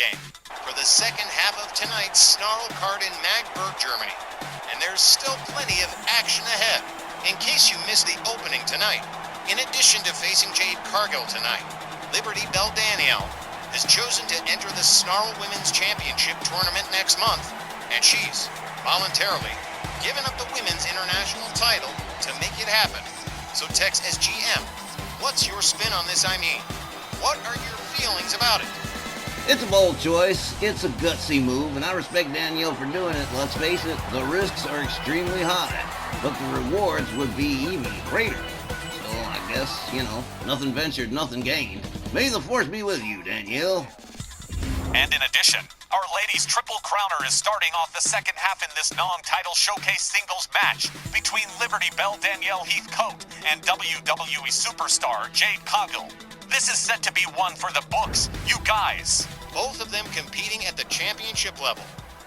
game for the second half of tonight's Snarl card in Magdeburg, Germany. And there's still plenty of action ahead. In case you missed the opening tonight, in addition to facing Jade CARGILL tonight, Liberty Belle Danielle has chosen to enter the Snarl Women's Championship tournament next month, and she's voluntarily given up the Women's International title to make it happen. So text SGM, what's your spin on this? What are your feelings about it? It's a bold choice, it's a gutsy move, and I respect Danielle for doing it. Let's face it, the risks are extremely high, but the rewards would be even greater. So I guess, nothing ventured, nothing gained. May the force be with you, Danielle. And in addition, our ladies' Triple Crowner is starting off the second half in this non-title showcase singles match between Liberty Belle Danielle Heathcote and WWE superstar Jade CARGILL. This is set to be one for the books, you guys. Both of them competing at the championship level.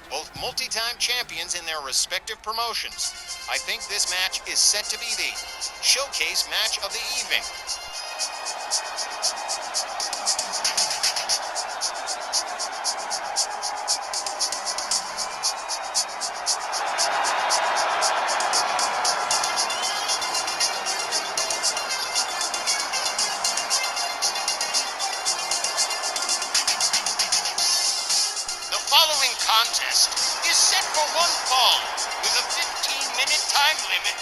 Both multi-time champions in their respective promotions. I think this match is set to be the showcase match of the evening. Contest is set for one fall with a 15-minute time limit.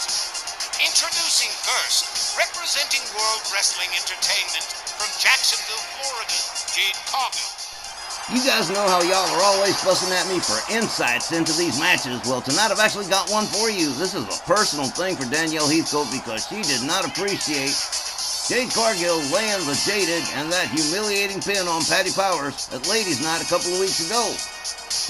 Introducing first, representing World Wrestling Entertainment from Jacksonville, Florida, Jade CARGILL. You guys know how y'all are always fussing at me for insights into these matches. Well, tonight I've actually got one for you. This is a personal thing for Danielle Heathcote because she did not appreciate Jade CARGILL laying the JADE and that humiliating pin on Patti Powers at Ladies Night a couple of weeks ago.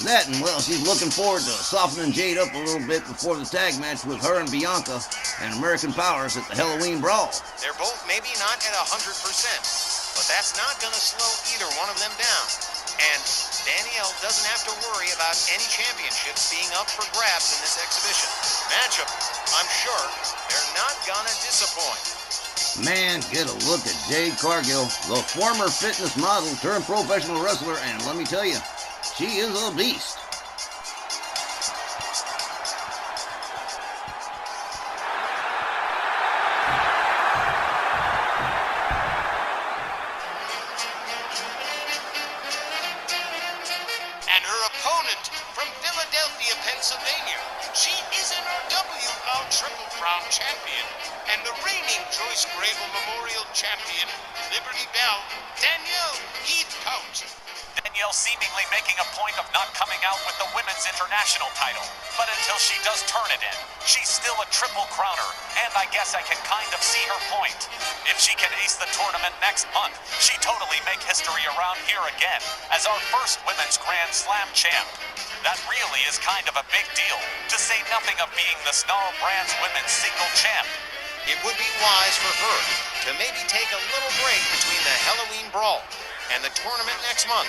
That and, well, she's looking forward to softening Jade up a little bit before the tag match with her and Bianca and American Powers at the Halloween Brawl. They're both maybe not at 100%, but that's not going to slow either one of them down. And Danielle doesn't have to worry about any championships being up for grabs in this exhibition. Matchup, I'm sure they're not going to disappoint. Man, get a look at Jade CARGILL, the former fitness model turned professional wrestler, and let me tell you, she is a beast. And her opponent from Philadelphia, Pennsylvania. She is an RWL Triple Crown champion and the reigning Joyce Grable Memorial champion, Liberty Belle Danielle Heathcote. Danielle seemingly making a point of not coming out with the Women's International title. But until she does turn it in, she's still a Triple Crowner, and I guess I can kind of see her point. If she can ace the tournament next month, she totally make history around here again as our first Women's Grand Slam champ. That really is kind of a big deal, to say nothing of being the Snarl Brand's Women's Single Champ. It would be wise for her to maybe take a little break between the Halloween Brawl and the tournament next month.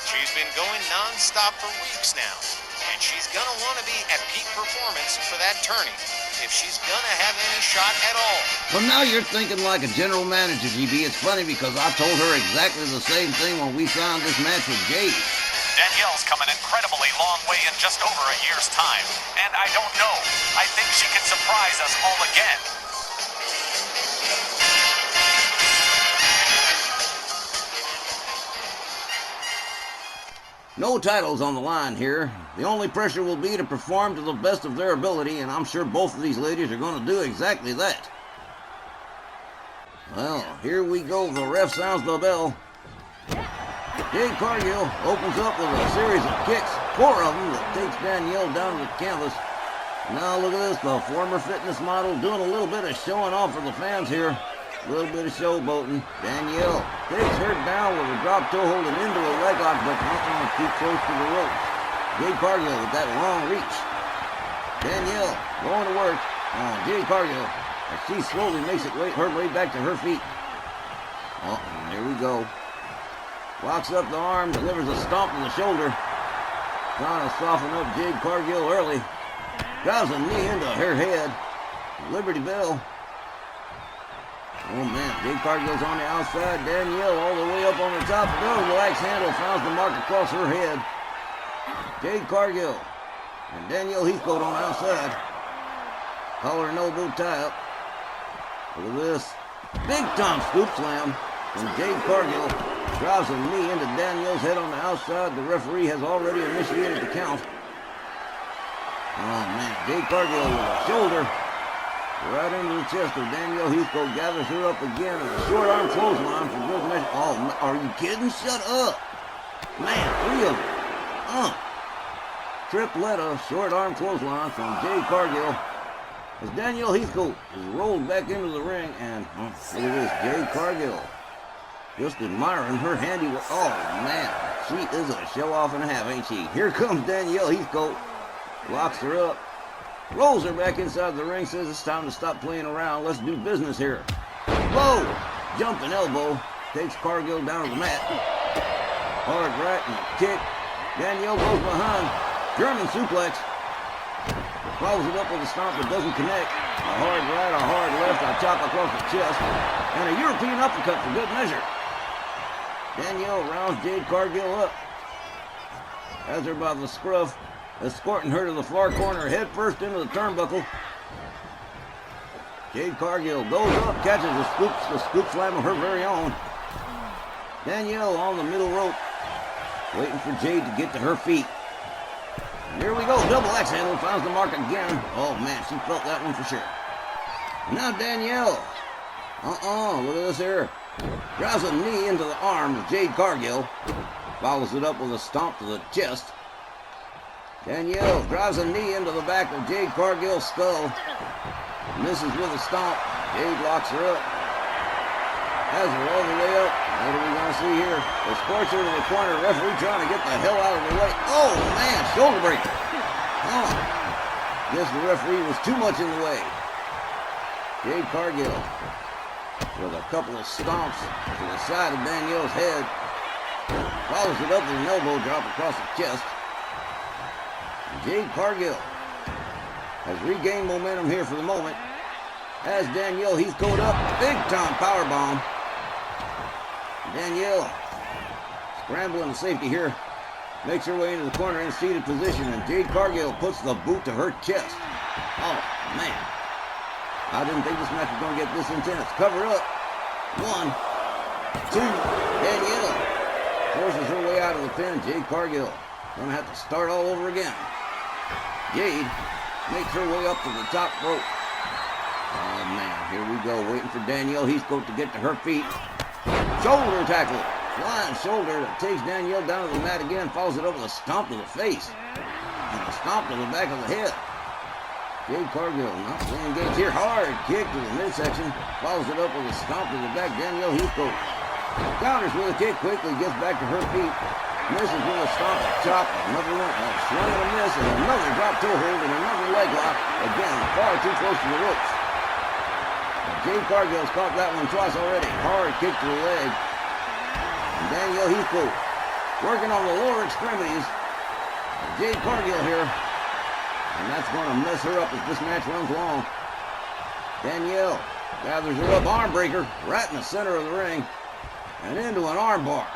She's been going non-stop for weeks now, and she's gonna want to be at peak performance for that tourney if she's gonna have any shot at all. Well, now you're thinking like a general manager, GB. It's funny because I told her exactly the same thing when we signed this match with Jade. Danielle's come an incredibly long way in just over a year's time, and I don't know. I think she can surprise us all again. No titles on the line here. The only pressure will be to perform to the best of their ability, and I'm sure both of these ladies are going to do exactly that. Well, here we go. The ref sounds the bell. Jade CARGILL opens up with a series of kicks, 4 of them, that takes Danielle down to the canvas. Now look at this, the former fitness model doing a little bit of showing off for the fans here. A little bit of showboating. Danielle takes her down with a drop toe hold and into a leg lock, but not too close to the ropes. Jade CARGILL with that long reach. Danielle going to work on Jade CARGILL as she slowly makes her way back to her feet. Oh, and there we go. Locks up the arm, delivers a stomp to the shoulder. Trying to soften up Jade CARGILL early. Drives a knee into her head. Liberty Belle Oh man, Jade Cargill's on the outside. Danielle all the way up on the top. Double axe handle finds the mark across her head. Jade Cargill and Danielle Heathcote on the outside. Collar and elbow tie up. Look at this. Big time scoop slam from Jade Cargill. Drives a knee into Danielle's head on the outside. The referee has already initiated the count. Oh man, Jade Cargill with a shoulder right into the chest of Danielle Heathcote. Gathers her up again and a short arm clothesline for good measure. Oh, are you kidding? Shut up. Man, 3 of them. Tripletta short arm clothesline from Jade Cargill. As Danielle Heathcote is rolled back into the ring, and look at this, Jade Cargill just admiring her handiwork. Oh man, she is a show off and a half, ain't she? Here comes Danielle Heathcote, locks her up, rolls her back inside the ring, says it's time to stop playing around, let's do business here. Whoa, jumping elbow, takes Cargill down to the mat. Hard right and a kick. Danielle goes behind, German suplex. Follows it up with a stomp that doesn't connect. A hard right, a hard left, a chop across the chest, and a European uppercut for good measure. Danielle rounds Jade Cargill up. Has her by the scruff, escorting her to the far corner, head first into the turnbuckle. Jade Cargill goes up, catches the scoop slam of her very own. Danielle on the middle rope, waiting for Jade to get to her feet. Here we go, double axe handle, finds the mark again. Oh man, she felt that one for sure. And now Danielle. Look at this here. Drives a knee into the arm of Jade Cargill. Follows it up with a stomp to the chest. Danielle drives a knee into the back of Jade Cargill's skull. Misses with a stomp. Jade locks her up. Has her all the way up. What are we going to see here? Escorts her to the corner. Referee trying to get the hell out of the way. Oh, man. Shoulder breaker. Oh. Guess the referee was too much in the way. Jade Cargill with a couple of stomps to the side of Danielle's head. Follows it up with an elbow drop across the chest. Jade Cargill has regained momentum here for the moment. As Danielle Heathcote up. Big time power bomb. Danielle, scrambling to safety here, makes her way into the corner in seated position, and Jade Cargill puts the boot to her chest. Oh, man. I didn't think this match was going to get this intense. Cover up. 1, 2. Danielle forces her way out of the pin. Jade Cargill going to have to start all over again. Jade makes her way up to the top rope. Oh, man. Here we go. Waiting for Danielle Heathcote to get to her feet. Shoulder tackle. Flying shoulder that takes Danielle down to the mat again. Follows it up with a stomp to the face. And a stomp to the back of the head. Jade Cargill not playing games here. Hard kick to the midsection. Follows it up with a stomp to the back. Danielle Heathcote counters with a kick. Quickly gets back to her feet. Misses with a stomp, a chop. Another one. A swing and a miss. And another drop toe hold and another leg lock. Again, far too close to the ropes. Jade Cargill's caught that one twice already. Hard kick to the leg. And Danielle Heathcote working on the lower extremities. Jade Cargill here. And that's going to mess her up as this match runs long. Danielle gathers her up. Arm breaker right in the center of the ring. And into an arm bar.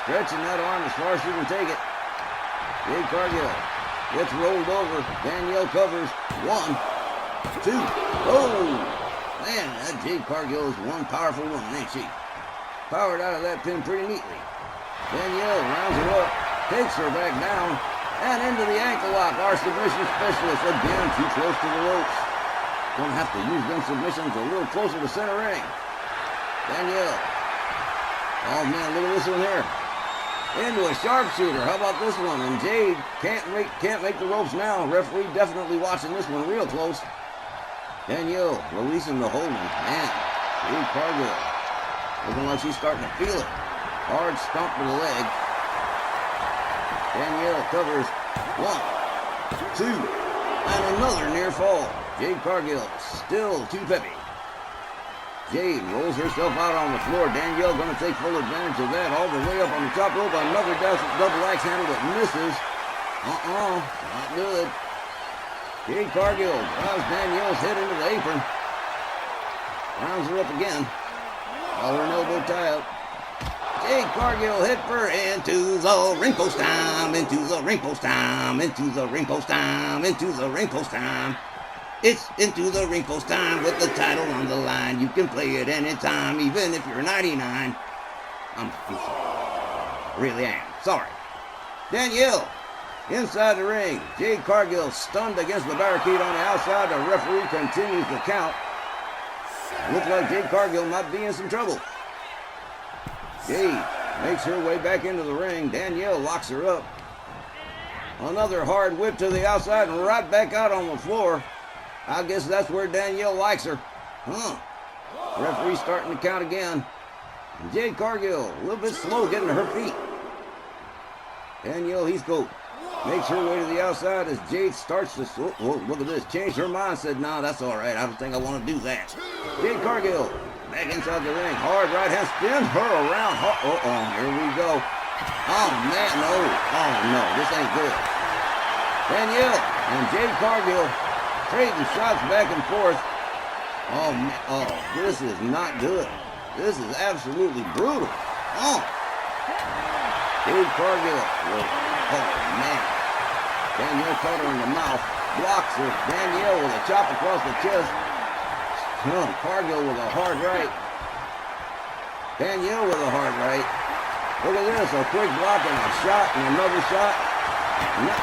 Stretching that arm as far as she can take it. Jade Cargill gets rolled over. Danielle covers. 1, 2. Oh, man, that Jade Cargill is one powerful woman, ain't she? Powered out of that pin pretty neatly. Danielle rounds her up, takes her back down, and into the ankle lock. Our submission specialist again too close to the ropes. Gonna have to use them submissions a little closer to center ring. Danielle. Oh man, look at this one here. Into a sharpshooter. How about this one? And Jade can't make the ropes now. Referee definitely watching this one real close. Danielle releasing the holding. Man, Jade Cargill looking like she's starting to feel it. Hard stomp to the leg. Danielle covers. 1, 2, and another near fall. Jade Cargill still too peppy. Jade rolls herself out on the floor. Danielle going to take full advantage of that. All the way up on the top rope. Another double axe handle that misses. Not good. Jade Cargill drives Danielle's head into the apron. Rounds her up again. Collar and elbow tie up. Jade Cargill hit her into the ring post time, into the ring post time, into the ring post time, into the ring post time. It's into the ring post time with the title on the line. You can play it anytime, even if you're 99. I'm sorry. Really am. Sorry. Danielle, inside the ring. Jade Cargill stunned against the barricade on the outside. The referee continues the count. Looks like Jade Cargill might be in some trouble. Jade makes her way back into the ring. Danielle locks her up. Another hard whip to the outside and right back out on the floor. I guess that's where Danielle likes her. Referee starting to count again. And Jade Cargill, a little bit slow getting to her feet. Danielle Heathcote makes her way to the outside as Jade starts to, look at this, change her mind, said, nah, that's all right, I don't think I want to do that. Jade Cargill back inside the ring, hard right hand, spin her around, here we go. Oh man, no, this ain't good. Danielle and Jade Cargill trading shots back and forth. Oh man, this is not good. This is absolutely brutal. Jade Cargill, man. Danielle caught her in the mouth, blocks her. Danielle with a chop across the chest. Cargill with a hard right. Danielle with a hard right. Look at this, a quick block and a shot and another shot.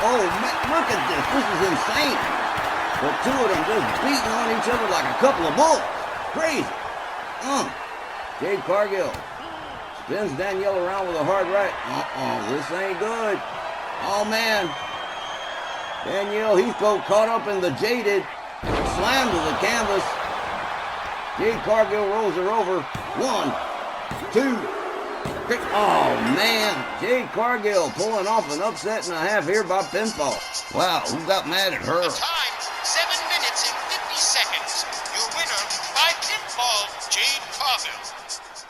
Oh, man, look at this. This is insane. The two of them just beating on each other like a couple of bulls. Crazy. Jade Cargill spins Danielle around with a hard right. This ain't good. Oh, man. Danielle Heathcote caught up in the Jaded. Slammed to the canvas. Jade Cargill rolls her over. 1, 2, 3. Oh, man. Jade Cargill pulling off an upset and a half here by pinfall. Wow, who got mad at her? The time, 7 minutes and 50 seconds. Your winner by pinfall, Jade Cargill.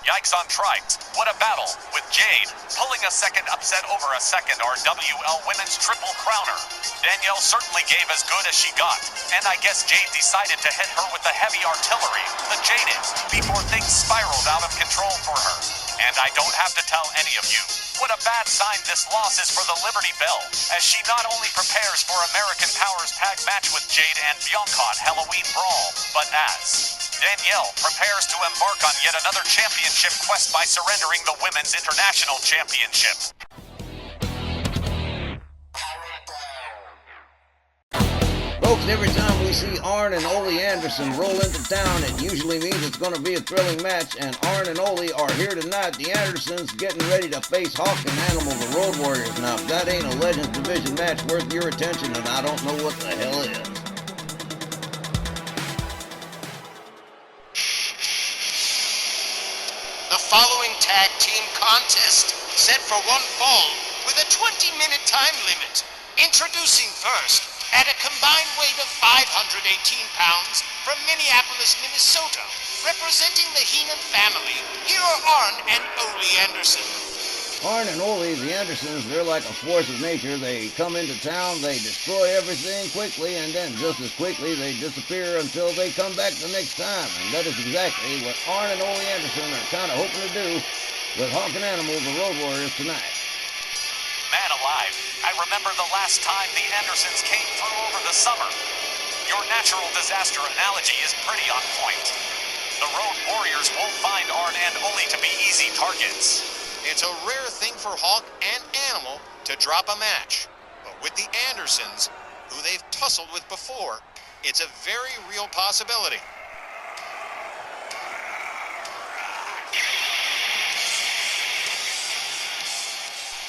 Yikes on trikes. What a battle, with Jade pulling a second upset over a second RWL Women's Triple Crowner. Danielle certainly gave as good as she got, and I guess Jade decided to hit her with the heavy artillery, the Jaded, before things spiraled out of control for her. And I don't have to tell any of you what a bad sign this loss is for the Liberty Bell, as she not only prepares for American Power's tag match with Jade and Bianca on Halloween Brawl, but as Danielle prepares to embark on yet another championship quest by surrendering the Women's International Championship. Folks, every time we see Arn and Ole Anderson roll into town, it usually means it's going to be a thrilling match, and Arn and Ole are here tonight. The Andersons getting ready to face Hawk and Animal, the Road Warriors. Now, if that ain't a Legends Division match worth your attention, then I don't know what the hell is. The following tag team contest set for one fall with a 20-minute time limit. Introducing first, at a combined weight of 518 pounds from Minneapolis, Minnesota, representing the Heenan family, here are Arn and Ole Anderson. Arn and Ole, the Andersons, they're like a force of nature. They come into town, they destroy everything quickly, and then just as quickly they disappear until they come back the next time. And that is exactly what Arn and Ole Anderson are kind of hoping to do with Hawk and Animal, the Road Warriors, tonight. Man alive, I remember the last time the Andersons came through over the summer. Your natural disaster analogy is pretty on point. The Road Warriors won't find Arn and Ole to be easy targets. It's a rare thing for Hawk and Animal to drop a match. But with the Andersons, who they've tussled with before, it's a very real possibility.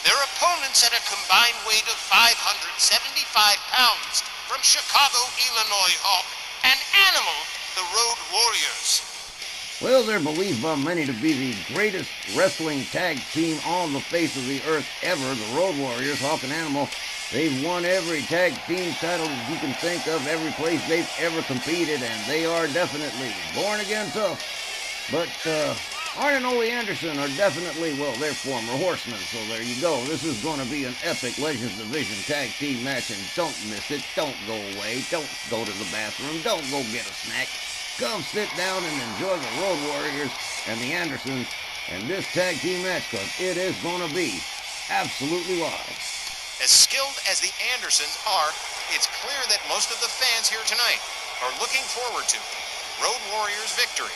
Their opponents at a combined weight of 575 pounds from Chicago, Illinois, Hawk, and Animal, the Road Warriors. Well, they're believed by many to be the greatest wrestling tag team on the face of the earth ever, the Road Warriors, Hawk and Animal. They've won every tag team title that you can think of, every place they've ever competed, and they are definitely born again tough. But Arn and Ole Anderson are definitely, well, they're former horsemen, so there you go. This is going to be an epic Legends Division tag team match, and don't miss it. Don't go away. Don't go to the bathroom. Don't go get a snack. come sit down and enjoy the Road Warriors and the Andersons in this tag team match, because it is going to be absolutely wild. As skilled as the Andersons are, it's clear that most of the fans here tonight are looking forward to Road Warriors' victory.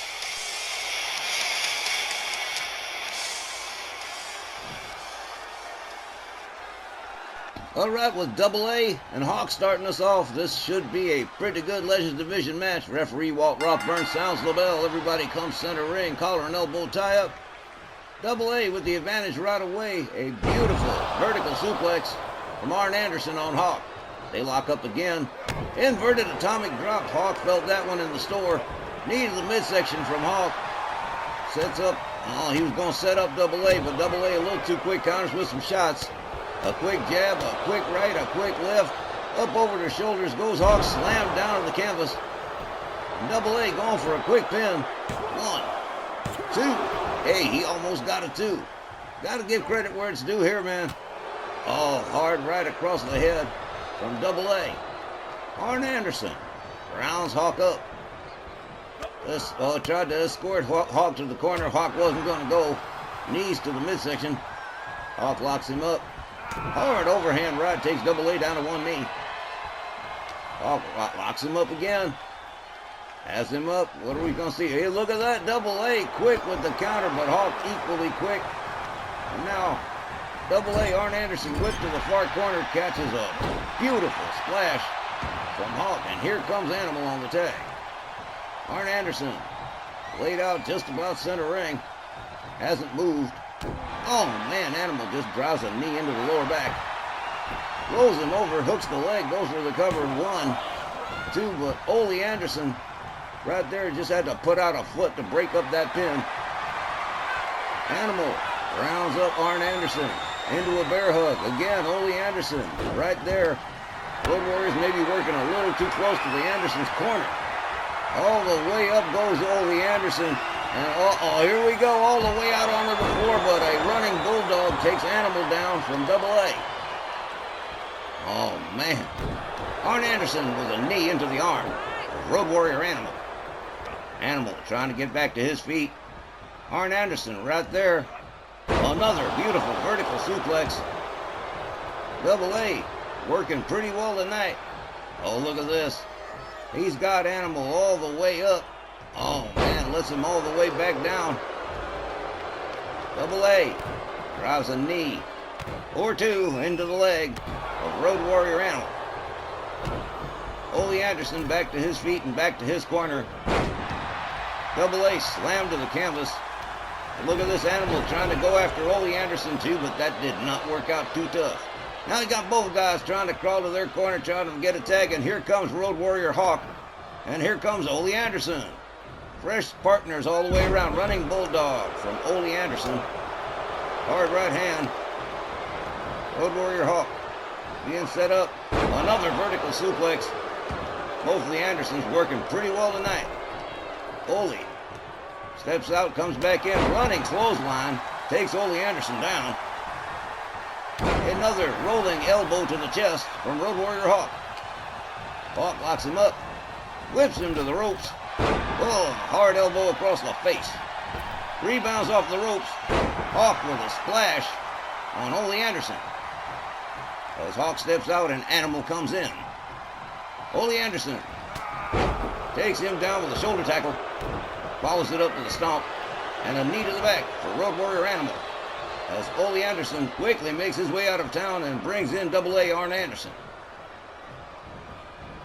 All right, with Double A and Hawk starting us off, this should be a pretty good Legends Division match. Referee Walt Rothburn sounds the bell. Everybody comes center ring, collar and elbow tie-up. Double A with the advantage right away. A beautiful vertical suplex from Arn Anderson on Hawk. They lock up again. Inverted atomic drop. Hawk felt that one in the store. Knee to the midsection from Hawk. Sets up. Oh, he was going to set up Double A, but Double A a little too quick, counters with some shots. A quick jab, a quick right, a quick left. Up over their shoulders goes Hawk, slammed down to the canvas. Double A going for a quick pin. 1, 2. Hey, he almost got a 2. Got to give credit where it's due here, man. Oh, hard right across the head from Double A. Arn Anderson rounds Hawk up. Tried to escort Hawk to the corner. Hawk wasn't going to go. Knees to the midsection. Hawk locks him up. Hard overhand right takes Double A down to one knee. Hawk locks him up again. Has him up. What are we going to see? Hey, look at that. Double A quick with the counter, but Hawk equally quick. And now, Double A, Arn Anderson whipped to the far corner, catches a beautiful splash from Hawk. And here comes Animal on the tag. Arn Anderson laid out just about center ring. Hasn't moved. Oh, man, Animal just drives a knee into the lower back. Rolls him over, hooks the leg, goes for the cover. 1, 2, but Ole Anderson right there just had to put out a foot to break up that pin. Animal rounds up Arn Anderson into a bear hug. Again, Ole Anderson right there. Road Warriors may be working a little too close to the Anderson's corner. All the way up goes Ole Anderson. And here we go, all the way out onto the floor, but a running bulldog takes Animal down from Double A. Oh, man. Arn Anderson with a knee into the arm of Road Warrior Animal. Animal trying to get back to his feet. Arn Anderson right there. Another beautiful vertical suplex. Double A working pretty well tonight. Oh, look at this. He's got Animal all the way up. Oh, man, lets him all the way back down. Double A drives a knee or 2 into the leg of Road Warrior Animal. Ole Anderson back to his feet and back to his corner. Double A slammed to the canvas. And look at this Animal trying to go after Ole Anderson too, but that did not work out too tough. Now you got both guys trying to crawl to their corner, trying to get a tag, and here comes Road Warrior Hawk. And here comes Ole Anderson. Fresh partners all the way around. Running bulldog from Ole Anderson. Hard right hand. Road Warrior Hawk being set up. Another vertical suplex. Both of the Andersons working pretty well tonight. Ole steps out, comes back in. Running clothesline. Takes Ole Anderson down. Another rolling elbow to the chest from Road Warrior Hawk. Hawk locks him up. Whips him to the ropes. Oh, hard elbow across the face. Rebounds off the ropes. Hawk with a splash on Ole Anderson. As Hawk steps out and Animal comes in. Ole Anderson takes him down with a shoulder tackle. Follows it up to the stomp. And a knee to the back for Road Warrior Animal. As Ole Anderson quickly makes his way out of town and brings in Double A Arn Anderson.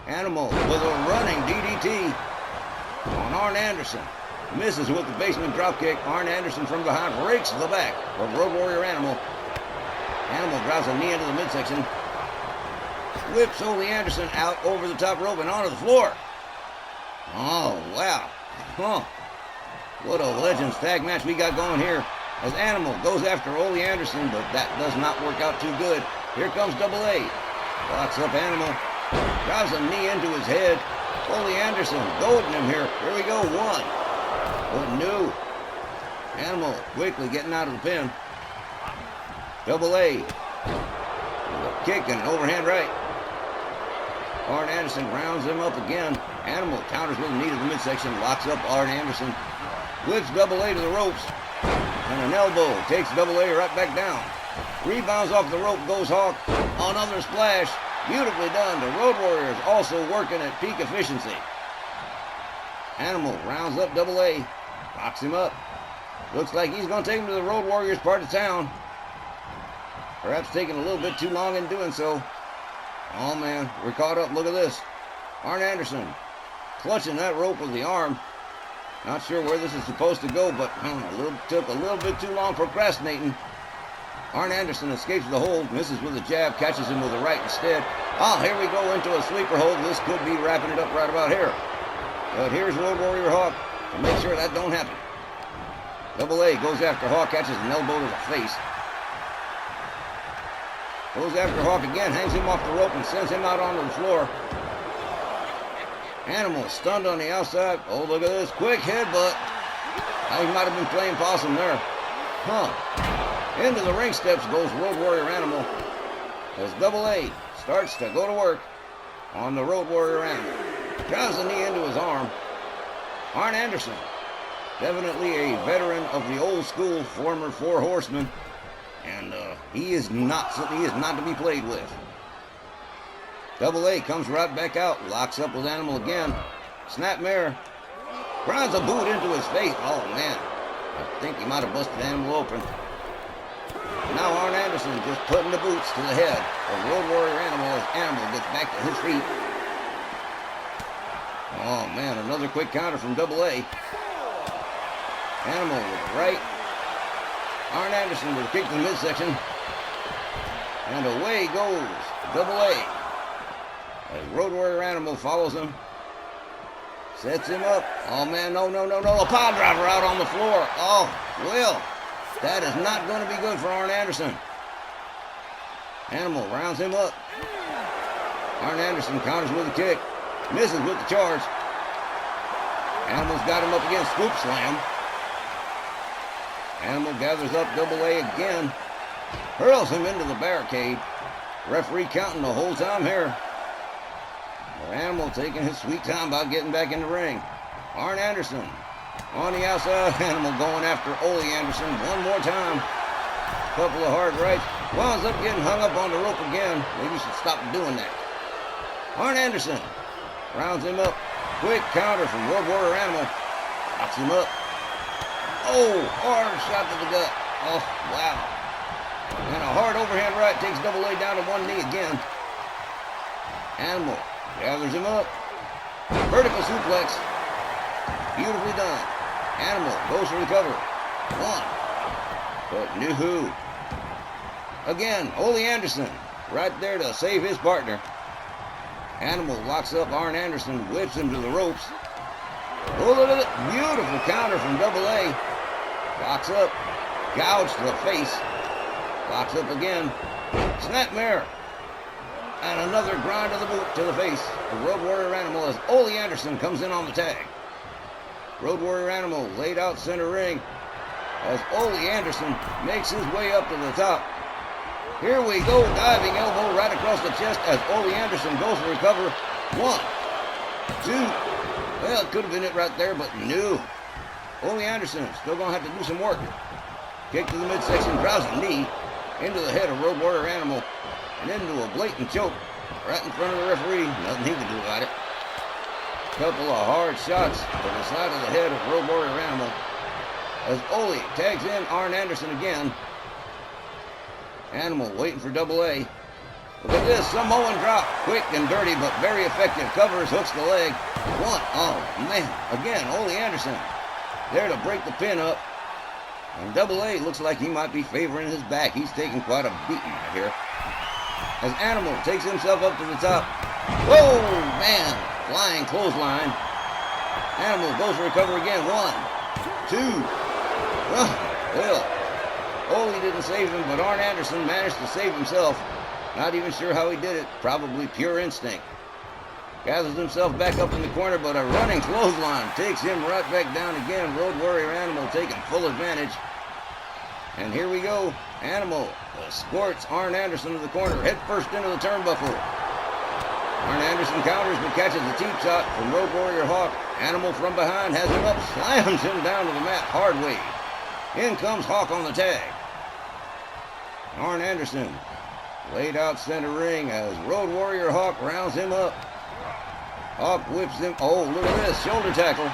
Animal with a running DDT on Arn Anderson. Misses with the basement dropkick. Arn Anderson from behind rakes the back of Road Warrior Animal. Animal drives a knee into the midsection. Whips Ole Anderson out over the top rope and onto the floor. Oh, wow. Huh. What a Legends tag match we got going here. As Animal goes after Ole Anderson, but that does not work out too good. Here comes Double A. Locks up Animal. Drives a knee into his head. Ole Anderson goading him here. Here we go. 1. But no. Animal quickly getting out of the pin. Double A with a kick and an overhand right. Arn Anderson rounds him up again. Animal counters with a knee to the midsection, locks up Arn Anderson. Whips Double A to the ropes. And an elbow takes Double A right back down. Rebounds off the rope, goes Hawk. Another splash. Beautifully done. The Road Warriors also working at peak efficiency. Animal rounds up Double A. Locks him up. Looks like he's going to take him to the Road Warriors part of town. Perhaps taking a little bit too long in doing so. Oh man, we're caught up. Look at this. Arn Anderson clutching that rope with the arm. Not sure where this is supposed to go, but took a little bit too long procrastinating. Arn Anderson escapes the hold, misses with a jab, catches him with a right instead. Oh, here we go into a sleeper hold. This could be wrapping it up right about here. But here's Road Warrior Hawk to make sure that don't happen. Double A goes after Hawk, catches an elbow to the face. Goes after Hawk again, hangs him off the rope and sends him out onto the floor. Animal stunned on the outside. Oh, look at this. Quick headbutt. He might have been playing possum there. Into the ring steps goes Road Warrior Animal as Double A starts to go to work on the Road Warrior Animal. Drives the knee into his arm. Arn Anderson, definitely a veteran of the old school, former Four Horsemen. And he is not to be played with. Double A comes right back out, locks up with Animal again. Snapmare grinds a boot into his face. Oh man, I think he might have busted Animal open. Now Arn Anderson just putting the boots to the head of Road Warrior Animal as Animal gets back to his feet. Oh man, another quick counter from Double A. Animal with the right. Arn Anderson with a kick to the midsection. And away goes Double A. As Road Warrior Animal follows him. Sets him up. Oh man, no. A pile driver out on the floor. Oh, well, that is not going to be good for Arn Anderson. Animal rounds him up. Arn Anderson counters with a kick. Misses with the charge. Animal's got him up against scoop slam. Animal gathers up Double A again. Hurls him into the barricade. Referee counting the whole time here. Animal taking his sweet time about getting back in the ring. Arn Anderson on the outside. Animal going after Ole Anderson one more time. Couple of hard rights. Winds up getting hung up on the rope again. Maybe you should stop doing that. Arn Anderson rounds him up. Quick counter from Road Warrior Animal. Knocks him up. Oh, hard shot to the gut. Oh, wow. And a hard overhand right takes Double A down to one knee again. Animal gathers him up. Vertical suplex. Beautifully done. Animal goes for the cover. One. But no. Again, Ole Anderson right there to save his partner. Animal locks up Arn Anderson, whips him to the ropes. Oh, look at it. Beautiful counter from Double A. Locks up. Gouge to the face. Locks up again. Snapmare. And another grind of the boot to the face of Road Warrior Animal as Ole Anderson comes in on the tag. Road Warrior Animal laid out center ring as Ole Anderson makes his way up to the top. Here we go, diving elbow right across the chest as Ole Anderson goes to recover. 1, 2. Well, it could have been it right there, but no. Ole Anderson still going to have to do some work. Kick to the midsection, drives a knee into the head of Road Warrior Animal and into a blatant choke right in front of the referee. Nothing he can do about it. Couple of hard shots to the side of the head of Road Warrior Animal as Ole tags in Arn Anderson again. Animal waiting for Double A. Look at this, Samoan drop. Quick and dirty, but very effective. Covers, hooks the leg. 1. Oh, man. Again, Ole Anderson there to break the pin up. And Double A looks like he might be favoring his back. He's taking quite a beating right here. As Animal takes himself up to the top. Whoa, man. Flying clothesline. Animal goes to recover again. 1, 2. Well, Ole didn't save him, but Arn Anderson managed to save himself. Not even sure how he did it. Probably pure instinct. Gathers himself back up in the corner, but a running clothesline takes him right back down again. Road Warrior Animal taking full advantage. And here we go. Animal escorts Arn Anderson to the corner, head first into the turnbuckle. Arn Anderson counters but catches the cheap shot from Road Warrior Hawk. Animal from behind has him up, slams him down to the mat hard way. In comes Hawk on the tag. Arn Anderson laid out center ring as Road Warrior Hawk rounds him up. Hawk whips him. Oh, look at this. Shoulder tackle.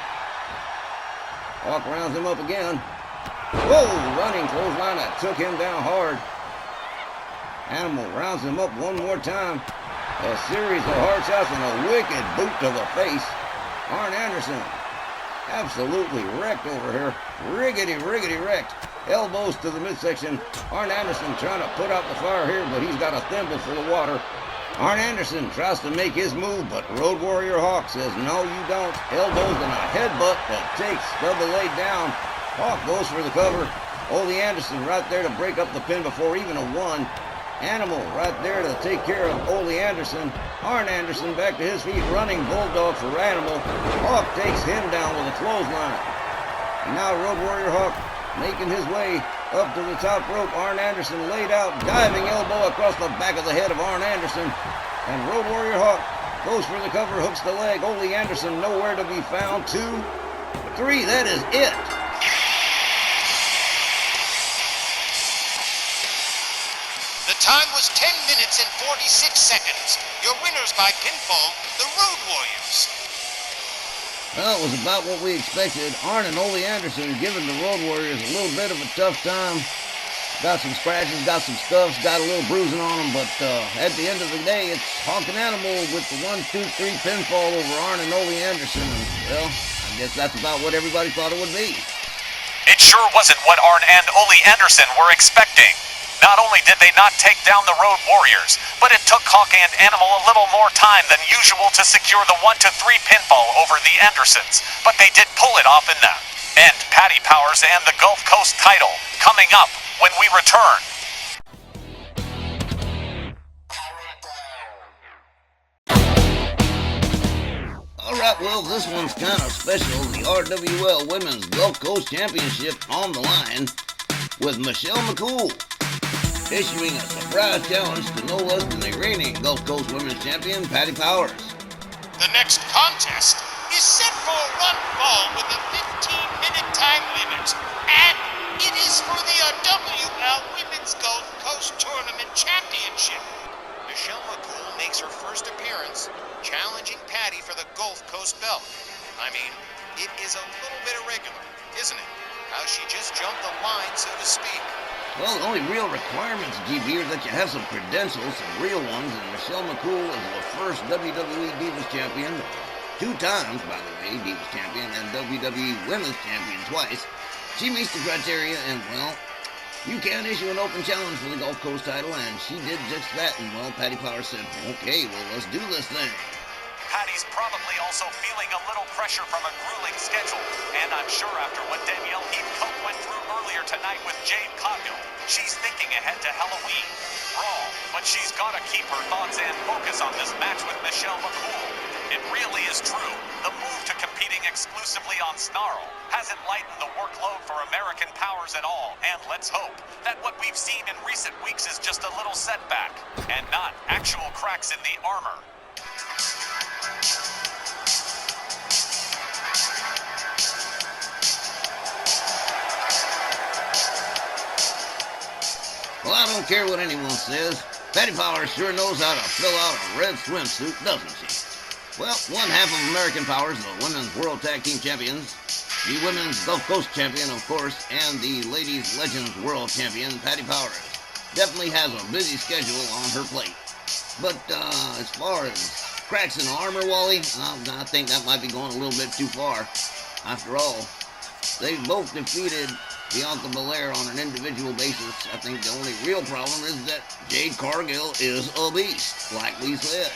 Hawk rounds him up again. Whoa, running clothesline that took him down hard. Animal rounds him up one more time. A series of hard shots and a wicked boot to the face. Arn Anderson absolutely wrecked over here. Riggedy wrecked. Elbows to the midsection. Arn Anderson trying to put out the fire here, but he's got a thimble full of water. Arn Anderson tries to make his move, but Road Warrior Hawk says, no, you don't. Elbows and a headbutt that takes Double A down. Hawk goes for the cover. Ole Anderson right there to break up the pin before even a one. Animal right there to take care of Ole Anderson. Arn Anderson back to his feet, running bulldog for Animal. Hawk takes him down with a clothesline. And now Road Warrior Hawk making his way up to the top rope. Arn Anderson laid out, diving elbow across the back of the head of Arn Anderson. And Road Warrior Hawk goes for the cover, hooks the leg. Ole Anderson nowhere to be found. 2, 3, that is it. The time was 10 minutes and 46 seconds. Your winners by pinfall, the Road Warriors. Well, it was about what we expected. Arn and Ole Anderson giving the Road Warriors a little bit of a tough time. Got some scratches, got some scuffs, got a little bruising on them, but at the end of the day, it's Hawk and Animal with the 1, 2, 3 pinfall over Arn and Ole Anderson. And, well, I guess that's about what everybody thought it would be. It sure wasn't what Arn and Ole Anderson were expecting. Not only did they not take down the Road Warriors, but it took Hawk and Animal a little more time than usual to secure the 1, 2, 3 pinfall over the Andersons, but they did pull it off in the end. Patti Powers and the Gulf Coast title coming up when we return. Alright, well, this one's kind of special. The RWL Women's Gulf Coast Championship on the line with Michelle McCOOL issuing a surprise challenge to no less than the reigning Gulf Coast Women's Champion, Patti Powers. The next contest is set for one fall with a 15-minute time limit, and it is for the RWL Women's Gulf Coast Tournament Championship. Michelle McCOOL makes her first appearance, challenging Patti for the Gulf Coast belt. I mean, it is a little bit irregular, isn't it? How she just jumped the line, so to speak. Well, the only real requirements, GB, are that you have some credentials, some real ones, and Michelle McCOOL is the first WWE Divas Champion, 2 times, by the way, Divas Champion, and WWE Women's Champion twice. She meets the criteria, and, well, you can issue an open challenge for the Gulf Coast title, and she did just that, and, well, Patti Powers said, okay, well, let's do this thing. Patti's probably also feeling a little pressure from a grueling schedule, and I'm sure after what Danielle Heathcote went through earlier tonight with Jade Cargill, she's thinking ahead to Halloween. Raw, but she's got to keep her thoughts and focus on this match with Michelle McCOOL. It really is true. The move to competing exclusively on Snarl hasn't lightened the workload for American Powers at all, and let's hope that what we've seen in recent weeks is just a little setback, and not actual cracks in the armor. Well, I don't care what anyone says. Patti Powers sure knows how to fill out a red swimsuit, doesn't she? Well, one half of American Powers, the Women's World Tag Team Champions, the Women's Gulf Coast Champion, of course, and the Ladies Legends World Champion, Patti Powers, definitely has a busy schedule on her plate. But as far as cracks in the armor, Wally, I think that might be going a little bit too far. After all, they both defeated Bianca Belair on an individual basis. I think the only real problem is that Jade Cargill is a beast, like we said.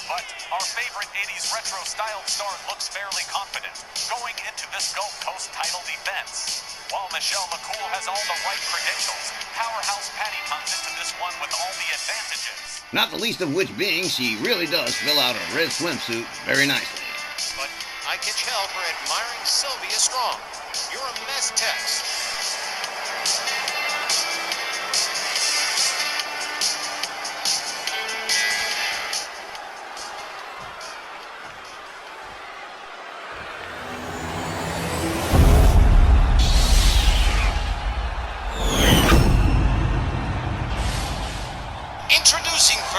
But our favorite 80s retro-styled star looks fairly confident going into this Gulf Coast title defense. While Michelle McCOOL has all the right credentials, Powerhouse Patti comes into this one with all the advantages. Not the least of which being she really does fill out a red swimsuit very nicely. But I catch hell for admiring Sylvia Strong. You're a mess text.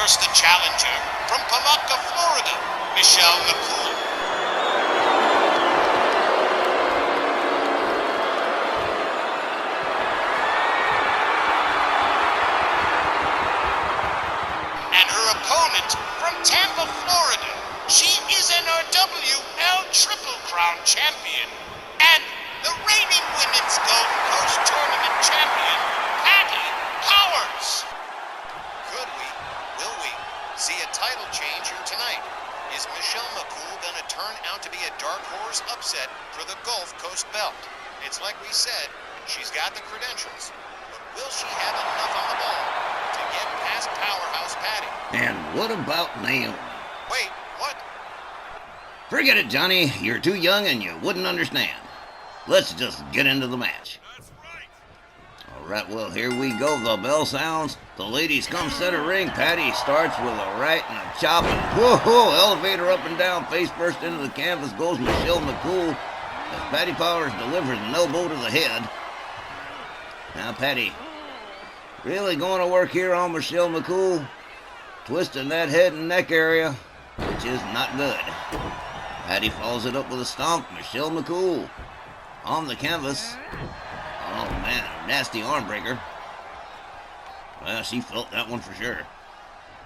First, the challenger from Palatka, Florida, Michelle McCool. And her opponent from Tampa, Florida. She is an RWL Triple Crown champion and the reigning Women's Gulf Coast Tournament champion, Patti Powers. Could we, will we, see a title change here tonight? Is Michelle McCool going to turn out to be a dark horse upset for the Gulf Coast belt? It's like we said, she's got the credentials, but will she have enough on the ball to get past powerhouse Patti? And what about Naomi? Wait, what? Forget it, Johnny. You're too young and you wouldn't understand. Let's just get into the match. That's right. All right, well, here we go. The bell sounds. The ladies come center ring. Patti starts with a right and a chop. And whoa, elevator up and down. Face first into the canvas goes Michelle McCool as Patti Powers delivers an elbow to the head. Now Patti really going to work here on Michelle McCool. Twisting that head and neck area, which is not good. Patti follows it up with a stomp. Michelle McCool on the canvas. Oh man, nasty arm breaker. Well, she felt that one for sure.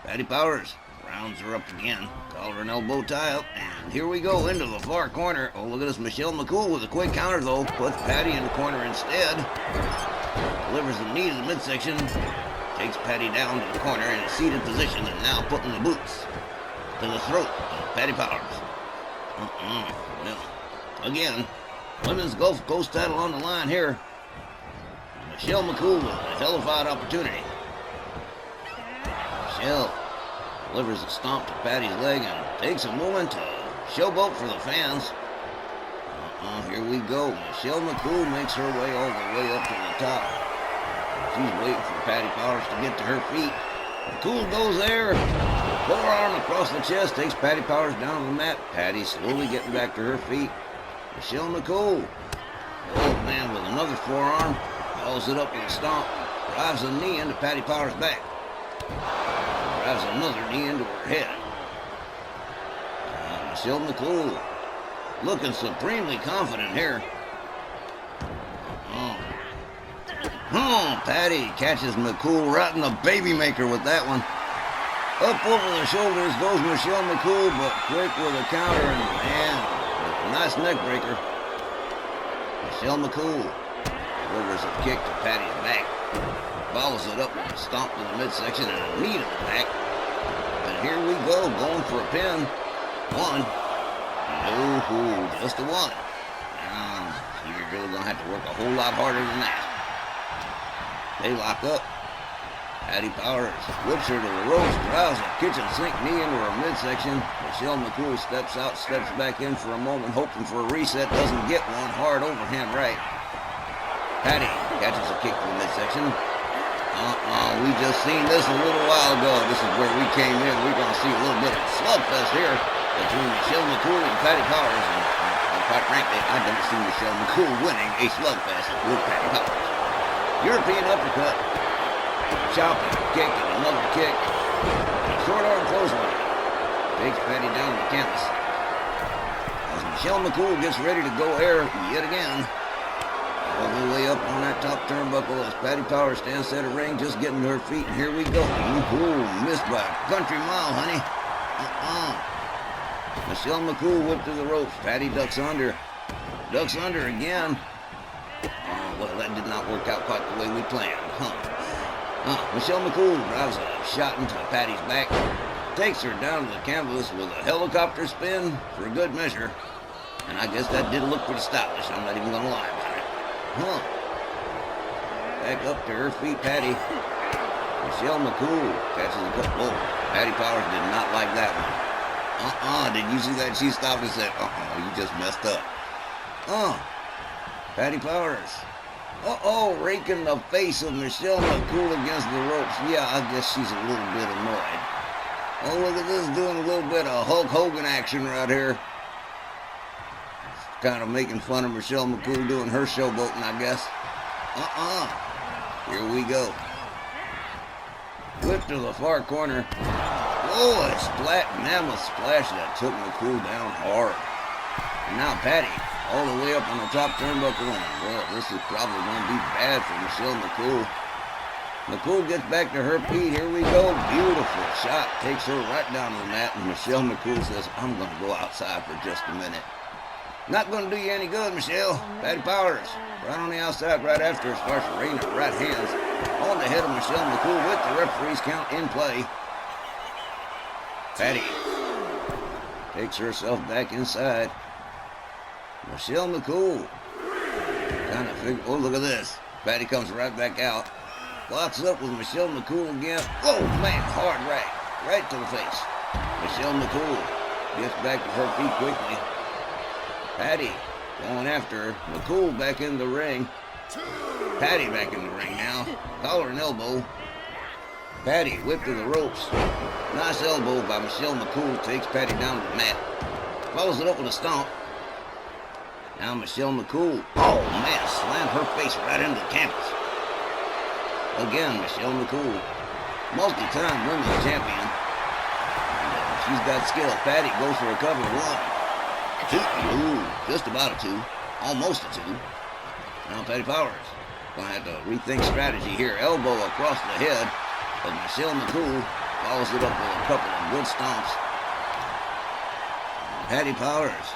Patti Powers rounds her up again. Collar and elbow tie up. And here we go into the far corner. Oh, look at this. Michelle McCool with a quick counter though. Puts Patti in the corner instead. Delivers the knee to the midsection. Takes Patti down to the corner in a seated position and now putting the boots to the throat of Patti Powers. Well, again, Women's Gulf Coast title on the line here. Michelle McCool with a hellified opportunity. Michelle delivers a stomp to Patti's leg and takes a moment to showboat for the fans. Here we go. Michelle McCool makes her way all the way up to the top. She's waiting for Patti Powers to get to her feet. McCool goes there. Forearm across the chest takes Patti Powers down to the mat. Patti slowly getting back to her feet. Michelle McCool. Oh man, with another forearm. Follows it up with a stomp. Drives a knee into Patti Powers' back. Drives another knee into her head. Michelle McCool looking supremely confident here. Patti catches McCool right in the baby maker with that one. Up over the shoulders goes Michelle McCool, but quick with a counter and man, with a nice neck breaker. Michelle McCool delivers a kick to Patti's back. Follows it up with a stomp to the midsection and a knee to the back. And here we go, going for a pin. One. No, just a one. You're really going to have to work a whole lot harder than that. They lock up. Patti Powers whips her to the ropes, drives a kitchen sink knee into her midsection. Michelle McCool steps out, steps back in for a moment, hoping for a reset. Doesn't get one. Hard overhand right. Patti catches a kick to the midsection. We just seen this a little while ago. This is where we came in. We're going to see a little bit of slugfest here between Michelle McCool and Patti Powers. And quite frankly, I don't see Michelle McCool winning a slugfest with Patti Powers. European uppercut. Chop, kick, and another kick. Short arm clothesline. Takes Patti down to the canvas. As Michelle McCool gets ready to go air yet again. All the way up on that top turnbuckle as Patti Powers stands center ring, just getting to her feet. And here we go. Missed by a country mile, honey. Michelle McCool whipped to the ropes. Patti ducks under. Ducks under again. Well, that did not work out quite the way we planned, Michelle McCool drives a shot into Patti's back, takes her down to the canvas with a helicopter spin for a good measure. And I guess that did look pretty stylish, I'm not even going to lie about it. Back up to her feet, Patti. Michelle McCool catches a couple. Whoa, Patti Powers did not like that one. Did you see that? She stopped and said, you just messed up. Patti Powers. Raking the face of Michelle McCool against the ropes. Yeah, I guess she's a little bit annoyed. Oh, look at this, doing a little bit of Hulk Hogan action right here. Kind of making fun of Michelle McCool doing her showboating, I guess. Here we go. Whip to the far corner. Oh, a mammoth splash that took McCOOL down hard. And now Patti, all the way up on the top turnbuckle, and well, this is probably going to be bad for Michelle McCOOL. McCOOL gets back to her feet. Here we go. Beautiful shot. Takes her right down to the mat, and Michelle McCOOL says, I'm going to go outside for just a minute. Not going to do you any good, Michelle. Patti Powers, right on the outside right after, starts raining her right hands on the head of Michelle McCOOL with the referee's count in play. Patti takes herself back inside. Michelle McCOOL kind of figure, oh, look at this. Patti comes right back out. Locks up with Michelle McCOOL again. Whoa, man, hard right to the face. Michelle McCOOL gets back to her feet quickly. Patti going after her. McCOOL back in the ring. Patti back in the ring now. Collar and elbow. Patti whipped to the ropes. Nice elbow by Michelle McCOOL. Takes Patti down to the mat. Follows it up with a stomp. Now Michelle McCOOL. Oh, man, slammed her face right into the canvas. Again, Michelle McCOOL, multi-time women's champion. And, she's got skill. Patti goes for a cover. 1, 2. Ooh, just about a 2. Almost a 2. Now Patti Powers going to have to rethink strategy here. Elbow across the head of Michelle McCOOL. Follows it up with a couple of good stomps. Patti Powers,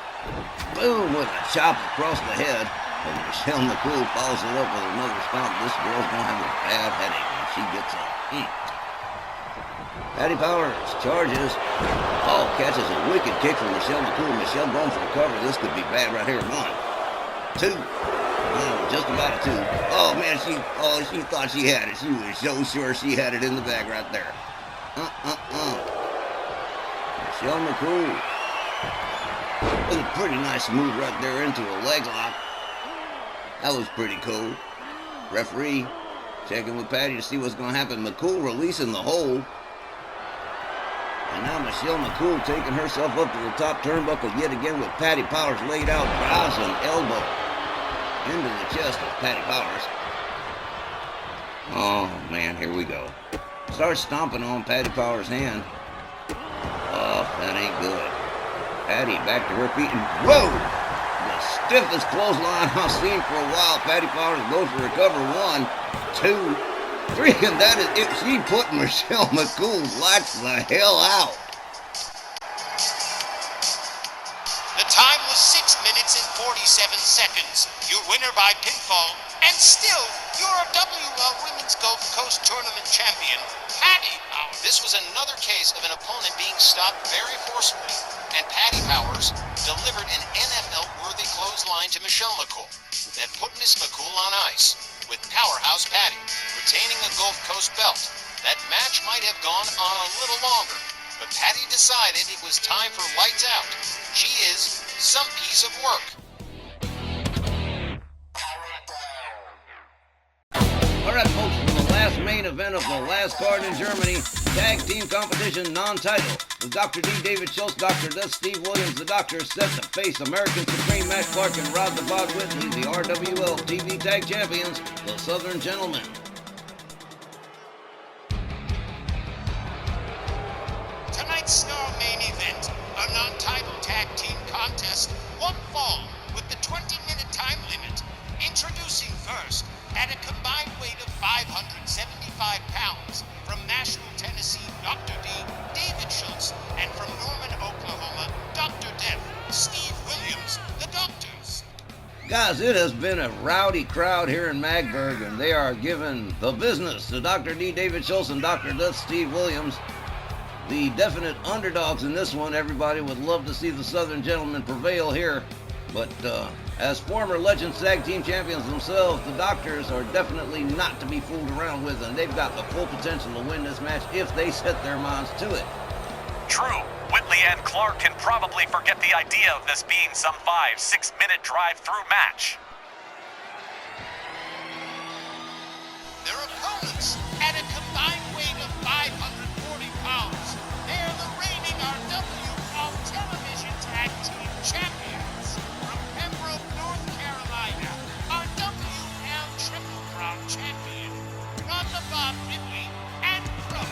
boom, with a chop across the head. And Michelle McCOOL follows it up with another stomp. This girl's going to have a bad headache when she gets up. Patti Powers charges. Oh, catches a wicked kick from Michelle McCOOL. Michelle going for a cover. This could be bad right here. 1, 2. Just about a 2. Oh, man, she thought she had it. She was so sure she had it in the bag right there. Michelle McCOOL with a pretty nice move right there into a leg lock. That was pretty cool. Referee checking with Patti to see what's going to happen. McCOOL releasing the hold. And now Michelle McCOOL taking herself up to the top turnbuckle yet again with Patti Powers laid out. Rousing elbow into the chest of Patti Powers. Oh, man, here we go. Starts stomping on Patti Powers' hand. Oh, that ain't good. Patti back to her feet and whoa! The stiffest clothesline I've seen for a while. Patti Powers goes for a cover. 1, 2, 3, and that is it. She put Michelle McCOOL lights the hell out. The time was 6 minutes and 47 seconds. Your winner by pinfall, and still your WL Women's Gulf Coast Tournament champion, Patti Powers. This was another case of an opponent being stopped very forcefully, and Patti Powers delivered an NFL-worthy clothesline to Michelle McCOOL that put Miss McCOOL on ice, with Powerhouse Patti retaining a Gulf Coast belt. That match might have gone on a little longer, but Patti decided it was time for lights out. She is some piece of work. All right, folks, for the last main event of the last card in Germany, tag team competition non-title, with Dr. D. David Schultz, Dr. Death Steve Williams, the Doctor, set to face American Supreme Matt Clark and Rod the Bod Whitley, the RWL TV Tag Champions, the Southern Gentlemen. Tonight's Snarl main event, a non-title tag team contest, one fall with the 20-minute time limit. Introducing first, at a combined weight of 575 pounds, from Nashville, Tennessee, Dr. D. David Schultz, and from Norman, Oklahoma, Dr. Death Steve Williams, the Doctors. Guys, it has been a rowdy crowd here in Magdeburg, and they are giving the business to Dr. D. David Schultz and Dr. Death Steve Williams. The definite underdogs in this one. Everybody would love to see the Southern Gentlemen prevail here, but as former Legends Tag Team Champions themselves, the Doctors are definitely not to be fooled around with, and they've got the full potential to win this match if they set their minds to it. True. Whitley and Clark can probably forget the idea of this being some 5-6 minute drive-through match. Their opponents, at a combined weight of 540 pounds, they are the reigning RW All Television Tag Team Champions. From Pembroke, North Carolina, RWL Triple Crown Champion, Rod the Bod Whitley, and from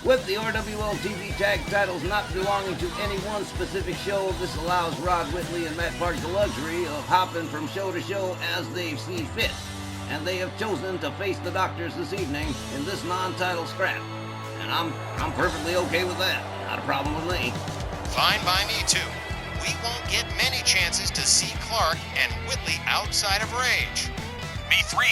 With the RWL TV tag titles not belonging to any one specific show, this allows Rod Whitley and Matt Clark the luxury of hopping from show to show as they see fit. And they have chosen to face the Doctors this evening in this non-title scrap. And I'm perfectly okay with that. Not a problem with me. Fine by me, too. We won't get many chances to see Clark and Whitley outside of Rage. Me 3.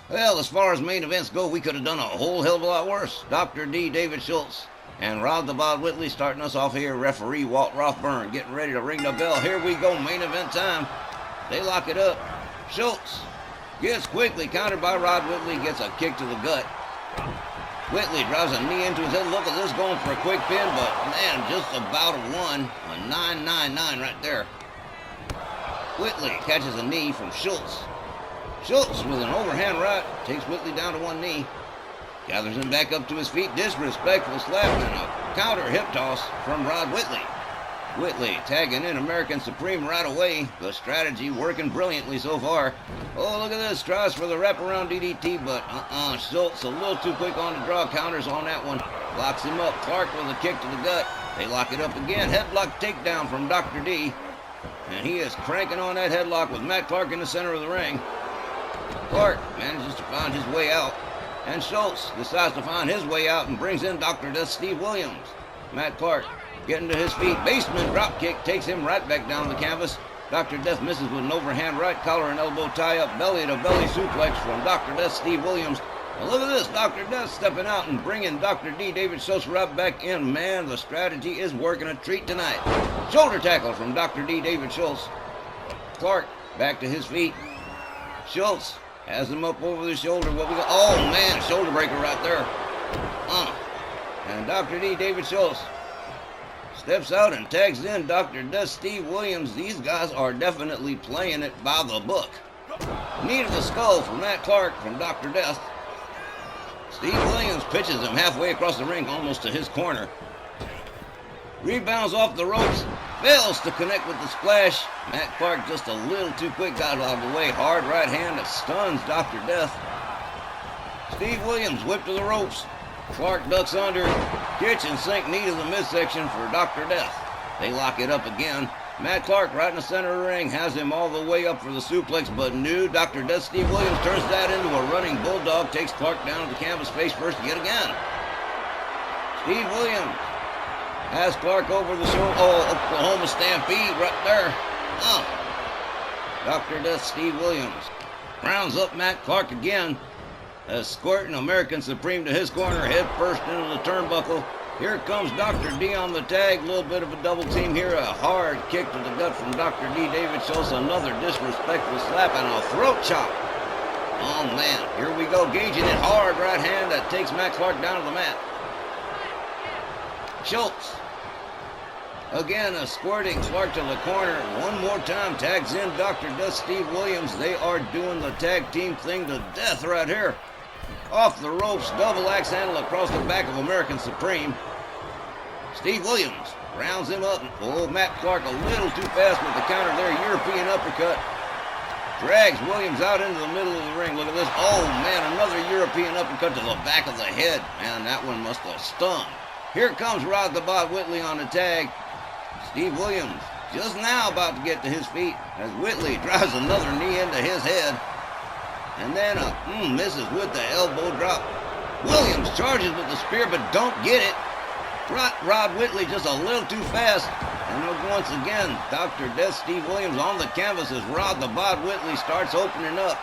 Well, as far as main events go, we could have done a whole hell of a lot worse. Dr. D, David Schultz, and Rod the Bod Whitley starting us off here. Referee Walt Rothburn getting ready to ring the bell. Here we go, main event time. They lock it up. Schultz gets quickly countered by Rod Whitley, gets a kick to the gut. Whitley drives a knee into his head. Look at this, going for a quick pin, but man, just about a 999 right there. Whitley catches a knee from Schultz. Schultz with an overhand right takes Whitley down to one knee. Gathers him back up to his feet. Disrespectful slap and a counter hip toss from Rod Whitley. Whitley tagging in American Supreme right away. The strategy working brilliantly so far. Oh, look at this. Tries for the wraparound DDT, but Schultz a little too quick on the draw. Counters on that one. Locks him up. Clark with a kick to the gut. They lock it up again. Headlock takedown from Dr. D. And he is cranking on that headlock with Matt Clark in the center of the ring. Clark manages to find his way out, and Schultz decides to find his way out and brings in Dr. Death Steve Williams. Matt Clark getting to his feet. Basement drop kick takes him right back down the canvas. Dr. Death misses with an overhand right, collar and elbow tie-up, belly-to-belly suplex from Dr. Death Steve Williams. And look at this, Dr. Death stepping out and bringing Dr. D, David Schultz, right back in. Man, the strategy is working a treat tonight. Shoulder tackle from Dr. D, David Schultz. Clark back to his feet. Schultz has him up over the shoulder. What we got? Oh, man, shoulder breaker right there. And Dr. D, David Schultz, steps out and tags in Dr. Death Steve Williams. These guys are definitely playing it by the book. Knee to the skull from Matt Clark from Dr. Death. Steve Williams pitches him halfway across the ring, almost to his corner. Rebounds off the ropes, fails to connect with the splash. Matt Clark just a little too quick, got out of the way. Hard right hand that stuns Dr. Death. Steve Williams whipped to the ropes. Clark ducks under. Kitchen sink knee to the midsection for Dr. Death. They lock it up again. Matt Clark right in the center of the ring has him all the way up for the suplex, but new Dr. Death Steve Williams turns that into a running bulldog, takes Clark down to the canvas face first yet again. Steve Williams has Clark over the shoulder. Oh, Oklahoma Stampede right there. Dr. Death Steve Williams rounds up Matt Clark again, escorting American Supreme to his corner, head first into the turnbuckle. Here comes Dr. D on the tag. A little bit of a double team here. A hard kick to the gut from Dr. D. David Schultz. Another disrespectful slap and a throat chop. Oh, man. Here we go. Gauging it hard. Right hand that takes Matt Clark down to the mat. Schultz again escorting Clark to the corner. One more time. Tags in Dr. Death Steve Williams. They are doing the tag team thing to death right here. Off the ropes, double axe handle across the back of American Supreme. Steve Williams rounds him up. Oh, Matt Clark a little too fast with the counter there. European uppercut. Drags Williams out into the middle of the ring. Look at this. Oh, man, another European uppercut to the back of the head. Man, that one must have stung. Here comes Rod the Bod Whitley on the tag. Steve Williams just now about to get to his feet as Whitley drives another knee into his head. And then misses with the elbow drop. Williams charges with the spear, but don't get it. Rod Whitley just a little too fast. And once again, Dr. Death Steve Williams on the canvas as Rod the Bod Whitley starts opening up,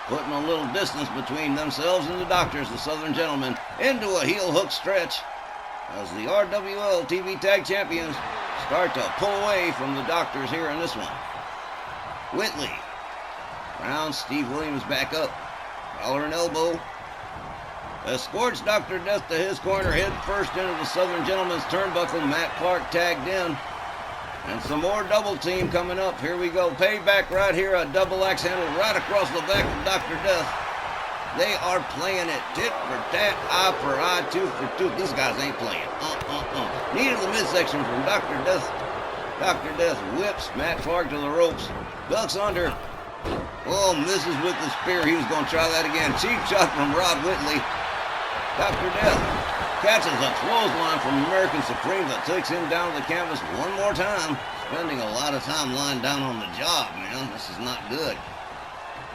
putting a little distance between themselves and the Doctors, the Southern Gentlemen, into a heel hook stretch as the RWL TV Tag Champions start to pull away from the Doctors here in this one. Whitley rounds Steve Williams back up. Collar and elbow. Escorts Dr. Death to his corner, head first into the Southern Gentleman's turnbuckle. Matt Clark tagged in. And some more double team coming up. Here we go. Payback right here. A double axe handle right across the back of Dr. Death. They are playing it tit for tat, eye for eye, tooth for tooth. These guys ain't playing. Knee to the midsection from Dr. Death. Dr. Death whips Matt Clark to the ropes. Ducks under. Oh, misses with the spear. He was going to try that again. Cheap shot from Rod Whitley. Dr. Death catches a clothesline from American Supreme that takes him down to the canvas one more time. Spending a lot of time lying down on the job, man. This is not good.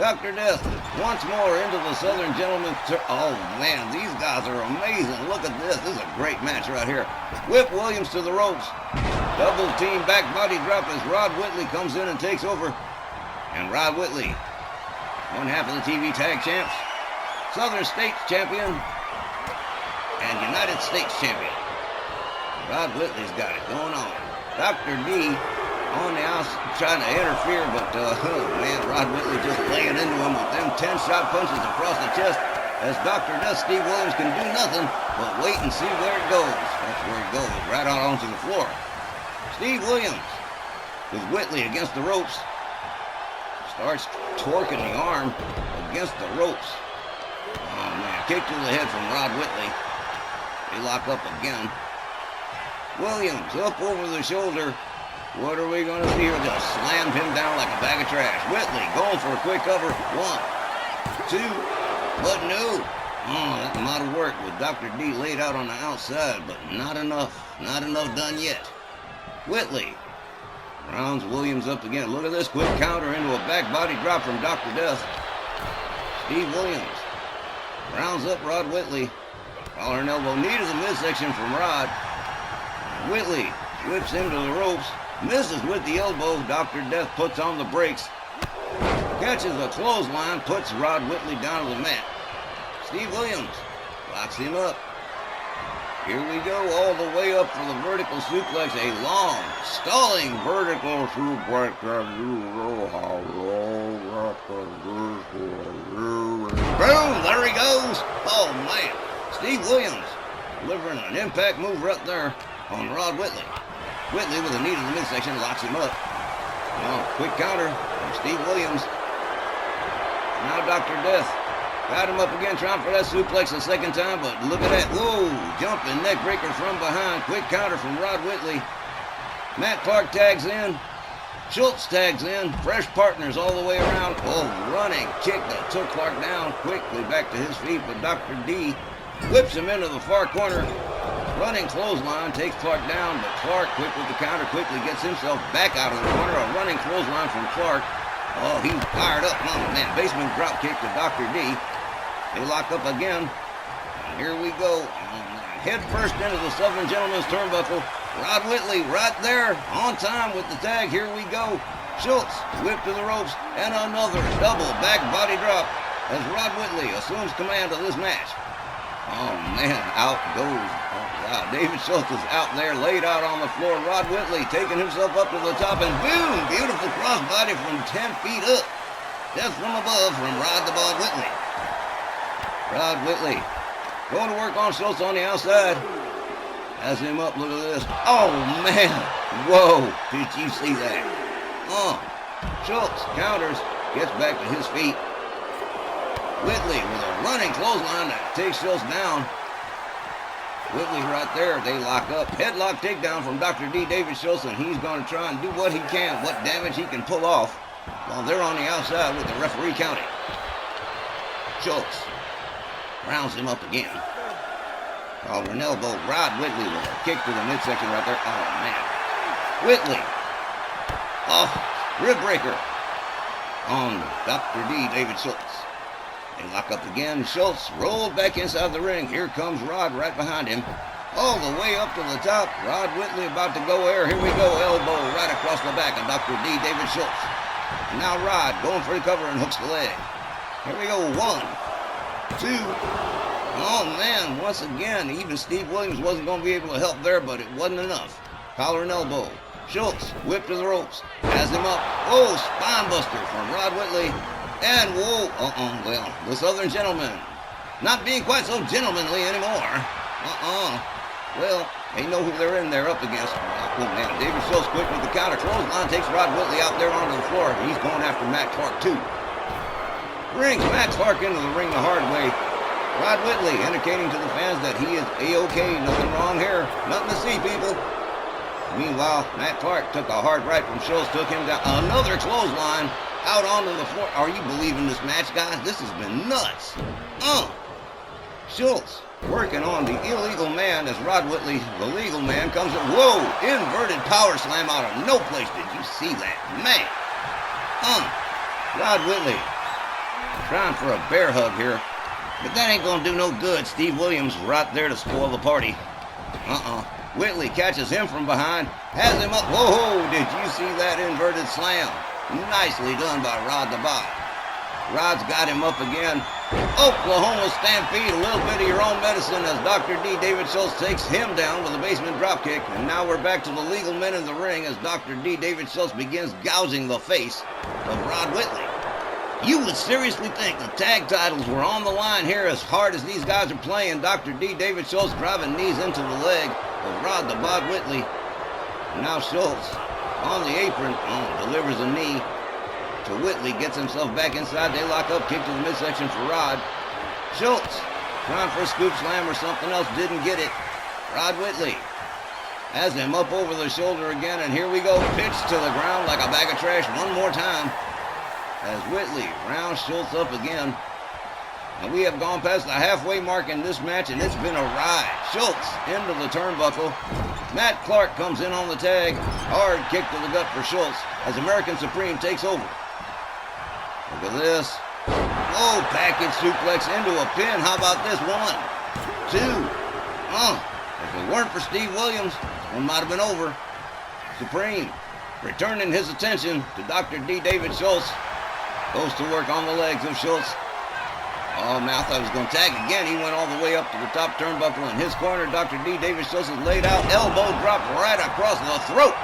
Dr. Death once more into the Southern Gentleman's oh man, these guys are amazing. Look at this. This is a great match right here. Whip Williams to the ropes. Double team back body drop as Rod Whitley comes in and takes over. And Rod Whitley, one half of the TV Tag Champs, Southern States Champion, and United States Champion. Rod Whitley's got it going on. Dr. D on the outside trying to interfere, but oh man, Rod Whitley just laying into him with them 10-shot punches across the chest as Dr. Death Steve Williams can do nothing but wait and see where it goes. That's where it goes, right out onto the floor. Steve Williams with Whitley against the ropes. Starts torquing the arm against the ropes. Oh man, kick to the head from Rod Whitley. They lock up again. Williams up over the shoulder. What are we going to see here? Just slammed him down like a bag of trash. Whitley going for a quick cover. 1, 2, but no. Oh, that might have worked with Dr. D laid out on the outside, but not enough. Not enough done yet. Whitley rounds Williams up again. Look at this quick counter into a back body drop from Dr. Death. Steve Williams rounds up Rod Whitley. Collar and elbow knee to the midsection from Rod. Whitley whips him to the ropes. Misses with the elbow. Dr. Death puts on the brakes. Catches a clothesline. Puts Rod Whitley down to the mat. Steve Williams locks him up. Here we go all the way up for the vertical suplex. A long, stalling vertical suplex. Boom! There he goes. Oh, man. Steve Williams delivering an impact move right there on Rod Whitley. Whitley with a knee to the midsection locks him up. Now, quick counter from Steve Williams. Now Dr. Death got him up again, trying for that suplex a second time, but look at that. Whoa, jumping neck breaker from behind. Quick counter from Rod Whitley. Matt Clark tags in. Schultz tags in. Fresh partners all the way around. Oh, running kick that took Clark down quickly back to his feet, but Dr. D whips him into the far corner. Running clothesline takes Clark down, but Clark, quick with the counter, quickly gets himself back out of the corner. A running clothesline from Clark. Oh, he's fired up. Oh, man, basement drop kick to Dr. D. They lock up again. And here we go. Head first into the Southern Gentleman's turnbuckle. Rod Whitley right there on time with the tag. Here we go. Schultz whip to the ropes and another double back body drop as Rod Whitley assumes command of this match. Oh man, out goes. Oh, wow, David Schultz is out there laid out on the floor. Rod Whitley taking himself up to the top and boom, beautiful crossbody from 10 feet up. Just from above from Rod the Bod Whitley. Rod Whitley going to work on Schultz on the outside. Has him up, look at this. Oh man, whoa, did you see that? Schultz counters, gets back to his feet. Whitley with a running clothesline that takes Schultz down. Whitley right there, they lock up. Headlock takedown from Dr. D. David Schultz, and he's going to try and do what he can, what damage he can pull off while they're on the outside with the referee counting. Schultz rounds him up again. Collar and elbow, Rod Whitley with a kick to the midsection right there. Oh, man. Whitley. Oh, rib breaker on Dr. D. David Schultz. They lock up again. Schultz rolled back inside the ring. Here comes Rod right behind him. All the way up to the top. Rod Whitley about to go there. Here we go. Elbow right across the back of Dr. D. David Schultz. And now Rod going for the cover and hooks the leg. Here we go. 1, 2. Oh, man. Once again, even Steve Williams wasn't going to be able to help there, but it wasn't enough. Collar and elbow. Schultz whipped to the ropes. Has him up. Oh, spine buster from Rod Whitley. And whoa, well, the Southern Gentleman not being quite so gentlemanly anymore. Well, they know who they're in there up against. Oh, man, David Schultz quick with the counter. Clothesline takes Rod Whitley out there onto the floor. He's going after Matt Clark, too. Brings Matt Clark into the ring the hard way. Rod Whitley indicating to the fans that he is A-OK. Nothing wrong here. Nothing to see, people. Meanwhile, Matt Clark took a hard right from Schultz, took him down. Another clothesline out onto the floor. Are you believing this match, guys? This has been nuts. Schultz working on the illegal man as Rod Whitley, the legal man, comes in. Whoa! Inverted power slam out of no place. Did you see that? Man! Rod Whitley trying for a bear hug here. But that ain't gonna do no good. Steve Williams right there to spoil the party. Whitley catches him from behind, has him up. Whoa! Did you see that inverted slam? Nicely done by Rod the Bot. Rod's got him up again. Oklahoma Stampede, a little bit of your own medicine as Dr. D. David Schultz takes him down with a basement dropkick. And now we're back to the legal men in the ring as Dr. D. David Schultz begins gouging the face of Rod Whitley. You would seriously think the tag titles were on the line here as hard as these guys are playing. Dr. D. David Schultz driving knees into the leg of Rod the Bod Whitley. Now Schultz on the apron, delivers a knee to Whitley, gets himself back inside. They lock up, kick to the midsection for Rod. Schultz trying for a scoop slam or something else, didn't get it. Rod Whitley has him up over the shoulder again, and here we go. Pitch to the ground like a bag of trash one more time as Whitley rounds Schultz up again. And we have gone past the halfway mark in this match, and it's been a ride. Schultz into the turnbuckle. Matt Clark comes in on the tag. Hard kick to the gut for Schultz as American Supreme takes over. Look at this. Oh, package suplex into a pin. How about this? 1, 2. If it weren't for Steve Williams, one might have been over. Supreme returning his attention to Dr. D. David Schultz. Goes to work on the legs of Schultz. Oh, man, I thought he was going to tag again. He went all the way up to the top turnbuckle in his corner. Dr. D. David Schultz is laid out. Elbow drop right across the throat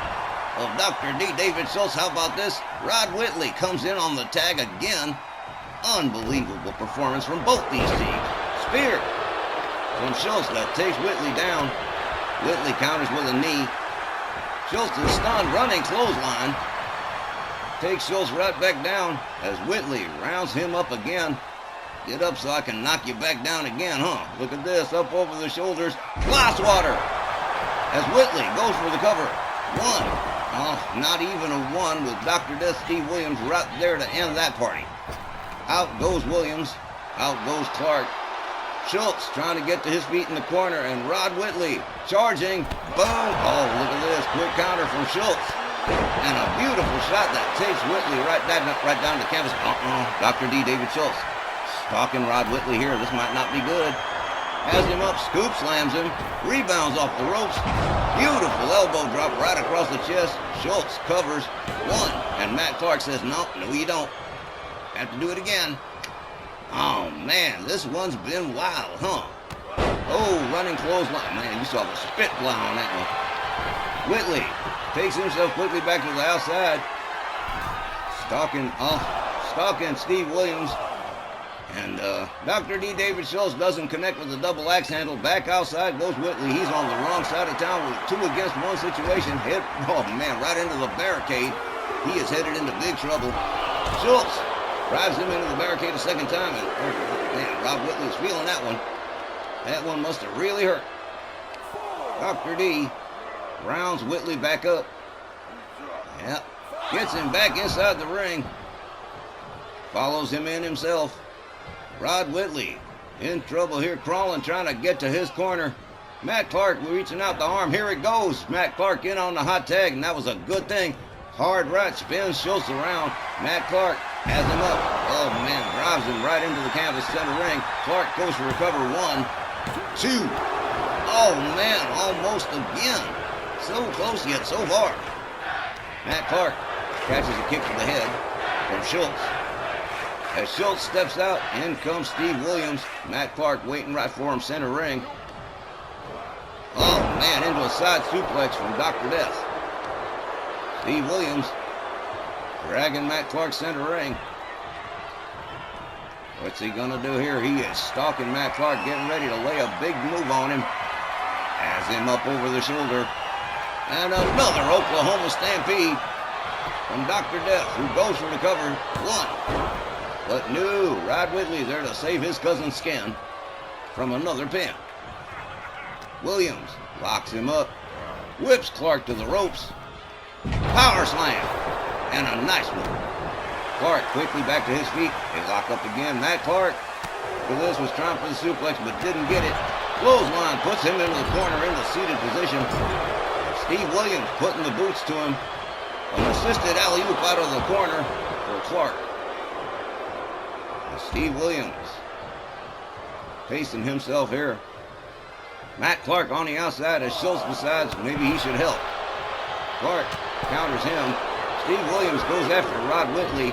of Dr. D. David Schultz. How about this? Rod Whitley comes in on the tag again. Unbelievable performance from both these teams. Spear from Schultz that takes Whitley down. Whitley counters with a knee. Schultz is stunned, running clothesline. Takes Schultz right back down as Whitley rounds him up again. Get up so I can knock you back down again, huh? Look at this, up over the shoulders. Glass water as Whitley goes for the cover. 1. Not even a 1 with Dr. Death Steve Williams right there to end that party. Out goes Williams. Out goes Clark. Schultz trying to get to his feet in the corner, and Rod Whitley charging. Boom. Oh, look at this. Quick counter from Schultz. And a beautiful shot that takes Whitley right down the canvas. Dr. D. David Schultz. Stalking Rod Whitley here. This might not be good. Has him up, scoop slams him, rebounds off the ropes. Beautiful elbow drop right across the chest. Schultz covers 1, and Matt Clark says, no, you don't. Have to do it again. Oh, man, this one's been wild, huh? Oh, running clothesline. Man, you saw the spit fly on that one. Whitley takes himself quickly back to the outside. Stalking Steve Williams. And Dr. D. David Schultz doesn't connect with the double axe handle. Back outside goes Whitley. He's on the wrong side of town with 2 against 1 situation. Hit, right into the barricade. He is headed into big trouble. Schultz drives him into the barricade a second time. And Rob Whitley is feeling that one. That one must have really hurt. Dr. D rounds Whitley back up. Yep. Gets him back inside the ring. Follows him in himself. Rod Whitley in trouble here, crawling, trying to get to his corner. Matt Clark reaching out the arm. Here it goes. Matt Clark in on the hot tag, and that was a good thing. Hard right, spins Schultz around. Matt Clark has him up. Oh, man, drives him right into the canvas center ring. Clark goes for recover. 1, 2. Oh, man, almost again. So close yet so far. Matt Clark catches a kick to the head from Schultz. As Schultz steps out, in comes Steve Williams. Matt Clark waiting right for him, center ring. Oh, man, into a side suplex from Dr. Death. Steve Williams dragging Matt Clark center ring. What's he going to do here? He is stalking Matt Clark, getting ready to lay a big move on him. Has him up over the shoulder. And another Oklahoma Stampede from Dr. Death, who goes for the cover. 1. But no, Rod Whitley there to save his cousin's skin from another pin. Williams locks him up, whips Clark to the ropes. Power slam, and a nice one. Clark quickly back to his feet. They lock up again. Matt Clark Look at this, was trying for the suplex but didn't get it. Clothesline puts him into the corner in the seated position. Steve Williams putting the boots to him. An assisted alley-oop out of the corner for Clark. And Steve Williams facing himself here. Matt Clark on the outside as Schultz decides maybe he should help. Clark counters him. Steve Williams goes after Rod Whitley.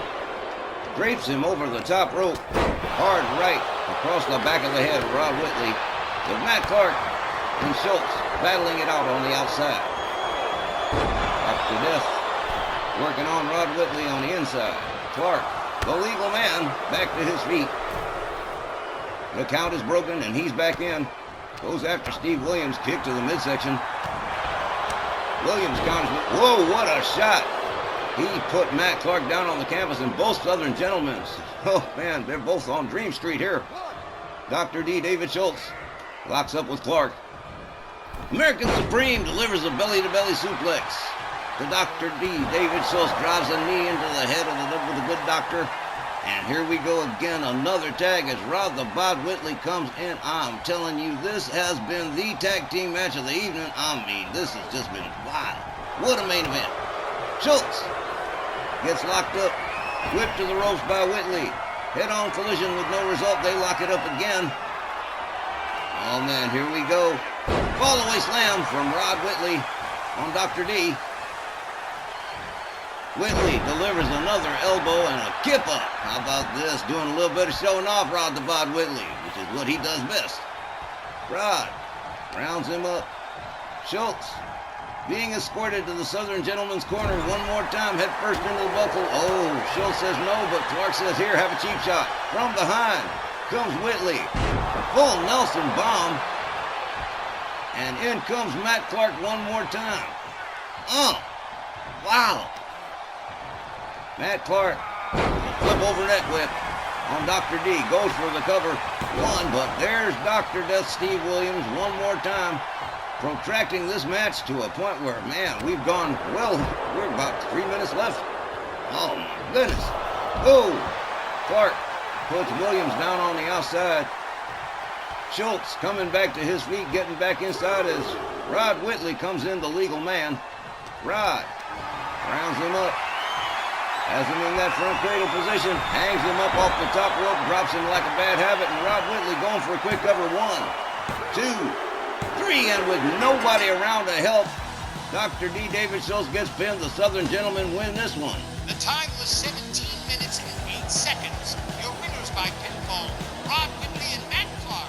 Drapes him over the top rope. Hard right across the back of the head of Rod Whitley. With Matt Clark and Schultz battling it out on the outside. After Death working on Rod Whitley on the inside. Clark, the legal man, back to his feet. The count is broken and he's back in. Goes after Steve Williams, kick to the midsection. Williams counters. Whoa, what a shot! He put Matt Clark down on the canvas, and both Southern gentlemen, oh man, they're both on Dream Street here. Dr. D. David Schultz locks up with Clark. American Supreme delivers a belly-to-belly suplex. The Dr. D. David Schultz drives a knee into the head of the good doctor. And here we go again, another tag as Rod the Bod Whitley comes in. I'm telling you, this has been the tag team match of the evening. I mean, this has just been wild. What a main event. Schultz gets locked up, whipped to the ropes by Whitley. Head-on collision with no result. They lock it up again. Oh man, here we go. Fall-away slam from Rod Whitley on Dr. D. Whitley delivers another elbow and a kip-up. How about this? Doing a little bit of showing off Rod the Bod Whitley, which is what he does best. Rod rounds him up. Schultz being escorted to the Southern Gentleman's corner one more time, head first into the buckle. Oh, Schultz says no, but Clark says, here, have a cheap shot. From behind comes Whitley. Full Nelson bomb. And in comes Matt Clark one more time. Oh, wow. Matt Clark, flip over neck whip on Dr. D. Goes for the cover. One, but there's Dr. Death Steve Williams one more time. Protracting this match to a point where, man, we've gone, well, we're about 3 minutes left. Oh, my goodness. Oh, Clark puts Williams down on the outside. Schultz coming back to his feet, getting back inside as Rod Whitley comes in, the legal man. Rod rounds him up, has him in that front cradle position, hangs him up off the top rope, drops him like a bad habit, and Rod Whitley going for a quick cover. 1, 2, 3, and with nobody around to help, Dr. D. David Schultz gets pinned. The Southern Gentlemen win this one. The time was 17 minutes and 8 seconds. Your winners by pinfall, Rod Whitley and Matt Clark.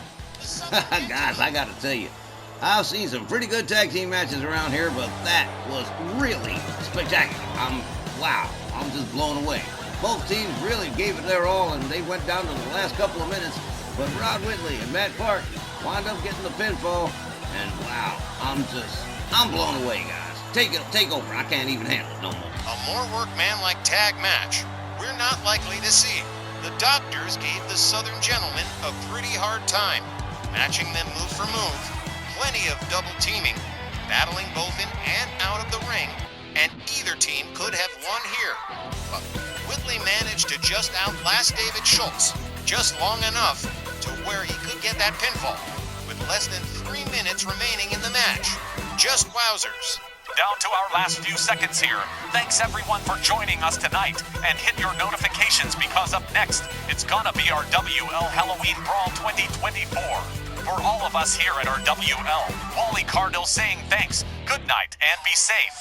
Guys, I gotta tell you, I've seen some pretty good tag team matches around here, but that was really spectacular. Wow, I'm just blown away. Both teams really gave it their all, and they went down to the last couple of minutes, but Rod Whitley and Matt Clark wind up getting the pinfall, and wow, I'm blown away, guys. Take over. I can't even handle it no more. A more workman-like tag match we're not likely to see. The doctors gave the Southern Gentlemen a pretty hard time, matching them move for move, plenty of double teaming, battling both in and out of the ring, and either team could have won here. But Whitley managed to just outlast David Schultz, just long enough to where he could get that pinfall, with less than 3 minutes remaining in the match. Just wowzers. Down to our last few seconds here. Thanks everyone for joining us tonight, and hit your notifications because up next, it's gonna be our WL Halloween Brawl 2024. For all of us here at our WL, Wally Cargill saying thanks, good night, and be safe.